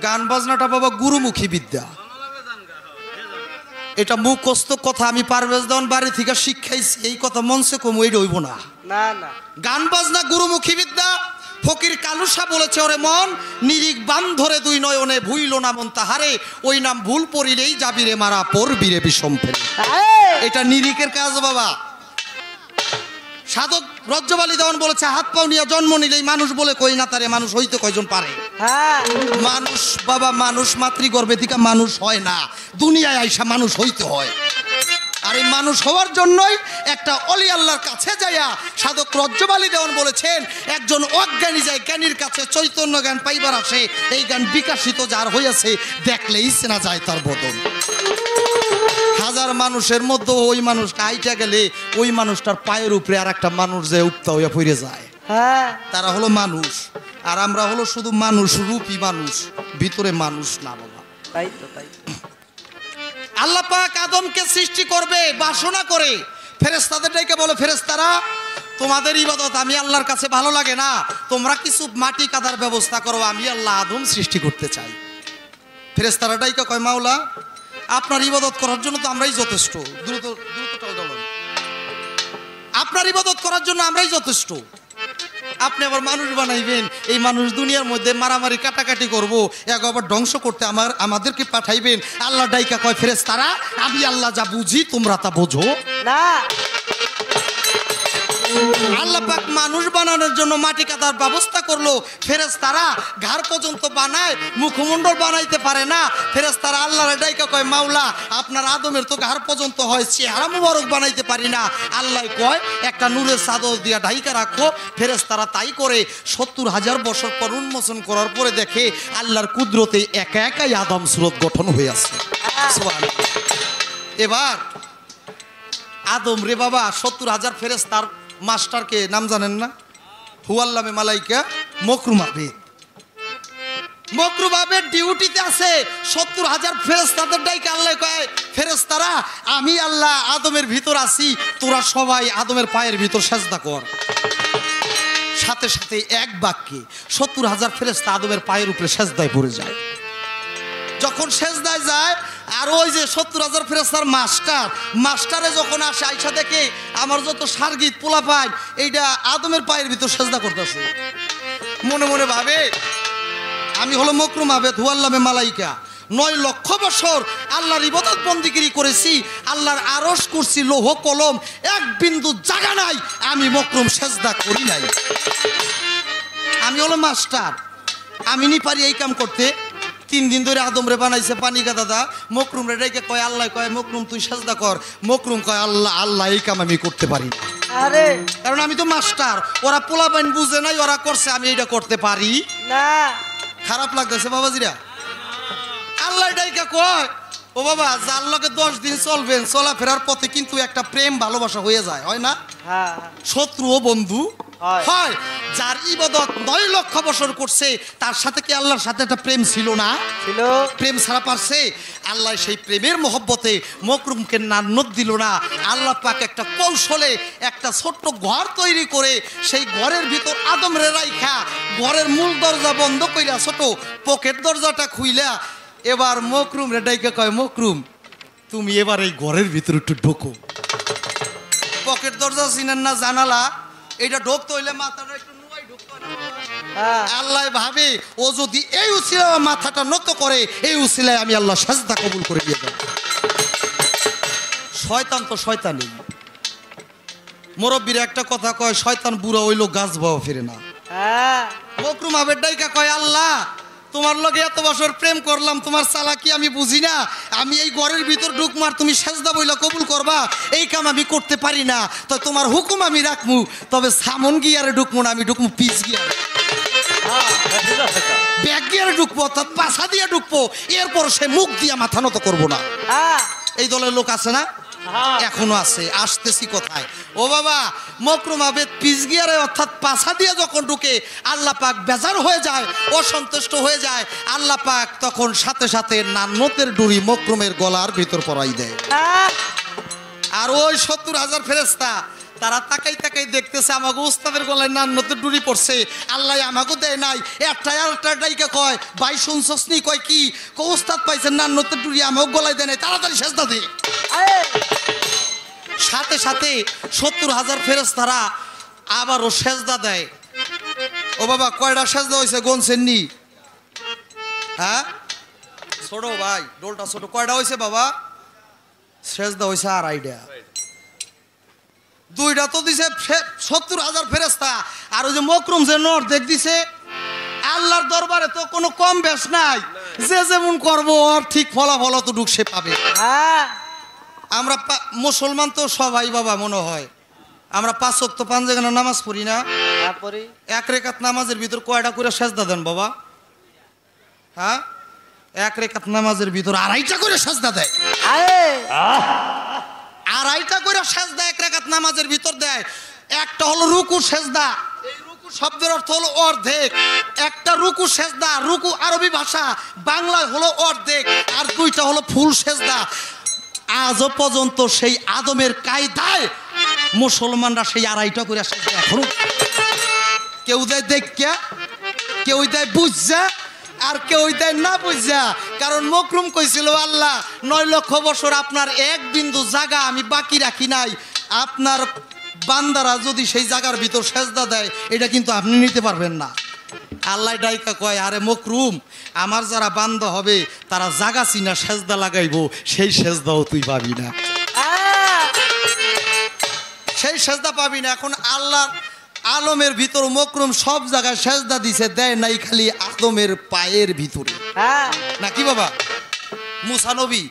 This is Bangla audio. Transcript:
গান বাজনাটা বাবা গুরুমুখী বিদ্যা, এটা মুখস্থ কথা। আমি পারভেজ দেওয়ান বাড়ি থেকে শিখাইছি, এই কথা মঞ্চে কম ওই রইব না। গান বাজনা গুরুমুখী বিদ্যা। ফকির কালুসা বলেছে, ওরে মন নিরিক বান ধরে দুই নয়নে ভুইল না মন তাহারে, ওই নাম ভুল পড়িলেই যাবিরে মারা পড়বিরে বিষম ফেলে। এটা নিরিকের কাজ বাবা। সাধক রজ্জবালি দেওয়ান বলেছে, হাত পাও নিয়ে জন্ম নিলেই মানুষ বলে কই না তারে মানুষ হইতে কয়জন পারে। মানুষ বাবা, মানুষ মাতৃগর্ভে থেকে মানুষ হয় না, দুনিয়ায় আইসা মানুষ হইতে হয়। আর এই মানুষ হওয়ার জন্যই একটা অলি আল্লাহর কাছে যাইয়া সাধক রজ্জবালি দেওয়ান বলেছেন, একজন অজ্ঞানী যায় জ্ঞানীর কাছে, চৈতন্য জ্ঞান পাইবার আসে। এই জ্ঞান বিকাশিত যার হইয়াছে, দেখলেই চেনা যায় তার বদন। হাজার মানুষের মধ্যে ওই মানুষটা আইটা গেলে ওই মানুষটার পায়ের উপরে আর একটা মানুষ যে উক্তা হইয়া পড়ে যায়, তারা হলো মানুষ। আর আমরা হলো শুধু মানুষ রূপী মানুষ, ভিতরে মানুষ না বাবা। তাই তো, তাই আল্লাহ পাক আদমকে সৃষ্টি করবে বাসনা করে, ফেরেশতাদের ডেকে বলে, ফেরেশতারা তোমাদের ইবাদত আমি আল্লাহর কাছে ভালো লাগে না, তোমরা কিছু মাটি কাদার ব্যবস্থা করো, আমি আল্লাহ আদম সৃষ্টি করতে চাই। ফেরেশতারা ডেকে কয়, মাওলা আপনার ইবাদত করার জন্য তো আমরাই যথেষ্ট। দ্রুত আপনার ইবাদত করার জন্য আমরাই যথেষ্ট, আপনি আবার মানুষ বানাইবেন, এই মানুষ দুনিয়ার মধ্যে মারামারি কাটাকাটি করবো, এক আবার ধ্বংস করতে আমাদেরকে পাঠাইবেন। আল্লাহ ডাইকা কয়, ফেরেশতারা আমি আল্লাহ যা বুঝি তোমরা তা বোঝো না। আল্লাহ পাক মানুষ বানানোর জন্য মাটি কাদার ব্যবস্থা করলো, ফেরেশতারা ঘাড় পর্যন্ত বানায়, মুখমণ্ডল বানাইতে পারে না। ফেরেশতারা আল্লাহর ডাইকা কয়, মাওলা আপনার আদমের তো ঘাড় পর্যন্ত হয়, চেহারা মুবারক বানাইতে পারি না। আল্লাহ কয়, একটা নূরের চাদর দিয়া ঢাইকা রাখো। ফেরেশতারা তাই করে ৭০,০০০ বছর পর উন্মোচন করার পরে দেখে আল্লাহর কুদরতে একা একাই আদম সুরত গঠন হয়ে আছে। এবার আদম রে বাবা ৭০,০০০ ফেরেশতার মাস্টারকে নাম জানেন না? হুয়াল্লামে মালাইকা মকরুম আবেদ। মকরুম আবেদ ডিউটিতে আছে, ৭০,০০০ ফেরেশতাদের ডাইকে আল্লাহ কয়, ফেরেশতারা আমি আল্লাহ আদমের ভিতর আছি, তোরা সবাই আদমের পায়ের ভিতর সেজদা কর। সাথে সাথে এক বাক্যে ৭০,০০০ ফেরেশতা আদমের পায়ের উপরে সেজদায় পড়ে যায়। যখন সেজদায় যায়, আর ওই যে ৭০,০০০ ফেরেশতার মাস্টারে যখন আসে, আইসা দেখে আমার যত সার্গিত পোলা পায় এইটা আদমের পায়ের ভিতর সেজদা করতেছে। মনে মনে ভাবে, আমি হলো মকরুম আবেদ হুয়াল্লামে মালাইকা, ৯ লক্ষ বছর আল্লাহর ইবাদত বন্দিগিরি করেছি, আল্লাহর আরশ কুরসি লৌহ কলম এক বিন্দু জায়গা নাই আমি মকরুম সেজদা করি নাই। আমি হলো মাস্টার, আমি নি পারি এই কাম করতে। ৩ দিন ধরে আদম রে বানাইছে পানি গাদা, মকরুম রে ডেকে কয়, আল্লাহ কয় মকরুম তুই সেজদা কর। মকরুম কয়, আল্লাহ এই কাম আমি করতে পারি না, কারণ আমি তো মাস্টার। ওরা পোলাপাইন বুঝে নাই, ওরা করছে, আমি এটা করতে পারি না। খারাপ লাগতেছে বাবাজিরা। আল্লাহ ডাইকা কয়, ও বাবা যার লগে 10 দিন চলবেন, চলাফেরার পথে কিন্তু একটা প্রেম ভালোবাসা হয়ে যায়, হয় না? শত্রু ও বন্ধু হয়। যার ইবাদত ৯ লক্ষ বছর করছে, তার সাথে কি আল্লাহর সাথে একটা প্রেম ছিল না? ছিল। প্রেম ছাড়া পারছে? আল্লাহ সেই প্রেমের মহব্বতে মকরুমকে নান্নত দিল না। আল্লাহ পাক একটা কৌশলে একটা ছোট্ট ঘর তৈরি করে, সেই ঘরের ভিতর আদম রে রাইখা ঘরের মূল দরজা বন্ধ কইরা ছোট পকেট দরজাটা খুইলা, এবার মকরুম রে ডাইকা কয়, মকরুম তুমি এবার এই ঘরের ভিতর একটু ঢোকো। পকেট দরজা চিনেন না, জানালা, এটা ঢোকতে হইলে মাথাটা একটু নুয়াই ঢুকতে হয়। আল্লাহ ভাবে ও যদি এই উসিলায় মাথাটা নত করে, এই উসিলায় আমি আল্লাহ সাজদা কবুল করে দিয়ে দেব। শয়তান তো শয়তানই। মুরব্বীর একটা কথা কয়, শয়তান বুড়া হইলো গাছ বাওয়া ফিরে না। মকরুম আবেদ ডাইকা কয়, আল্লাহ তোমার লগে এত বছর প্রেম করলাম, তোমার চালাকি আমি বুঝি না, আমি এই ঘরের ভিতর ঢুকমার তুমি সেজদা বইলা কবুল করবা, এই কাম আমি করতে পারি না। তো তোমার হুকুম আমি রাখমু, তবে সামন গিয়ারে ঢুকমু না, আমি ঢুকমু পিস গিয়ারে, ব্যাক গিয়ারে ঢুকবো, অর্থাৎ পাছা দিয়ে ঢুকবো, এরপর সে মুখ দিয়া মাথা নত করবো না। এই দলের লোক আছে না? এখনো আছে। আসতেছি কোথায়? ও বাবা, মকরুম আবেদ পিস গিয়ারে অর্থাৎ পাছা দিয়ে যখন ঢুকে, আল্লাহ পাক বেজার হয়ে যায়, অসন্তুষ্ট হয়ে যায়। আল্লাহ পাক তখন সাথে সাথে নান্নতের ডুরি মকরুমের গলার ভিতর পরাই দেয়। আর ওই ৭০,০০০ ফেরেশতা তারা তাকাই তাকাই দেখতেছে আমাকে উস্তাদের গলায় নান্নতে ডুরি পড়ছে, আল্লাহ আমাকে দেয় নাই। একটা আর একটা ডাইকে কয় ভাই শুনছস নি? কয় কি? উস্তাদ পাইছেন নান্নতে ডুরি, আমাকে গলায় দেয় নাই, তাড়াতাড়ি সেজদা দে। সাথে সাথে 70,000 ফেরেশতারা আবারও সেজদা দেয়। ও বাবা কয়টা সেজদা হয়েছে গুনছেন নি? হ্যাঁ ছোট ভাই ডোলটা ছোট, কয়টা হয়েছে বাবা? সেজদা হয়েছে আড়াইটা। দুইটা তো দিছে 70,000 ফেরেশতা, আর ওই যে মকরুম যে অর্ধেক দিছে। আল্লাহর দরবারে তো কোনো কম বেশ নাই, যে যেমন করবো আর ঠিক ফলাফল তো ঢুক সে পাবে। আমরা মুসলমান তো সবাই বাবা মনে হয় আমরা 5 ওয়াক্ত 5 জায়গায় নামাজ পড়ি না? এক রেখাত নামাজের ভিতর কয়টা করে সেজদা দেন বাবা? হ্যাঁ এক রেখাত নামাজের ভিতর আড়াইটা করে সেজদা দেয়। আড়াইটা করে সেজদা এক রেখাত নামাজের ভিতর দেয়। একটা হলো রুকু সেজদা, এই রুকু শব্দের অর্থ হলো অর্ধেক। একটা রুকু সেজদা, রুকু আরবি ভাষা, বাংলায় হলো অর্ধেক, আর দুইটা হলো ফুল সেজদা। আজও পর্যন্ত সেই আদমের কায়দায় মুসলমানরা সেই আড়াইটা করে সেজদা এখনো। কেউ দেয় দেখা, কেউ দেয় বুঝা, আর কেউ দেয় না বুঝা। কারণ মকরুম কইছিল আল্লাহ 9 লক্ষ বছর আপনার এক বিন্দু জায়গা আমি বাকি রাখি নাই, আপনার বান্দারা যদি সেই জায়গার ভিতর সেজদা দেয় এটা কিন্তু আপনি নিতে পারবেন না। আল্লাহ ডাইকা কয় আরে মকরুম, আমার যারা বান্দা হবে তারা জাগা চিনা সেজদা লাগাইবো, সেই সেজদাও তুই পাবি না, সেই সেজদা পাবি না। এখন আল্লাহ আলমের ভিতর মকরুম সব জায়গায় সেজদা দিছে, দেয় নাই খালি আদমের পায়ের ভিতরে। নাকি বাবা? মুসা নবী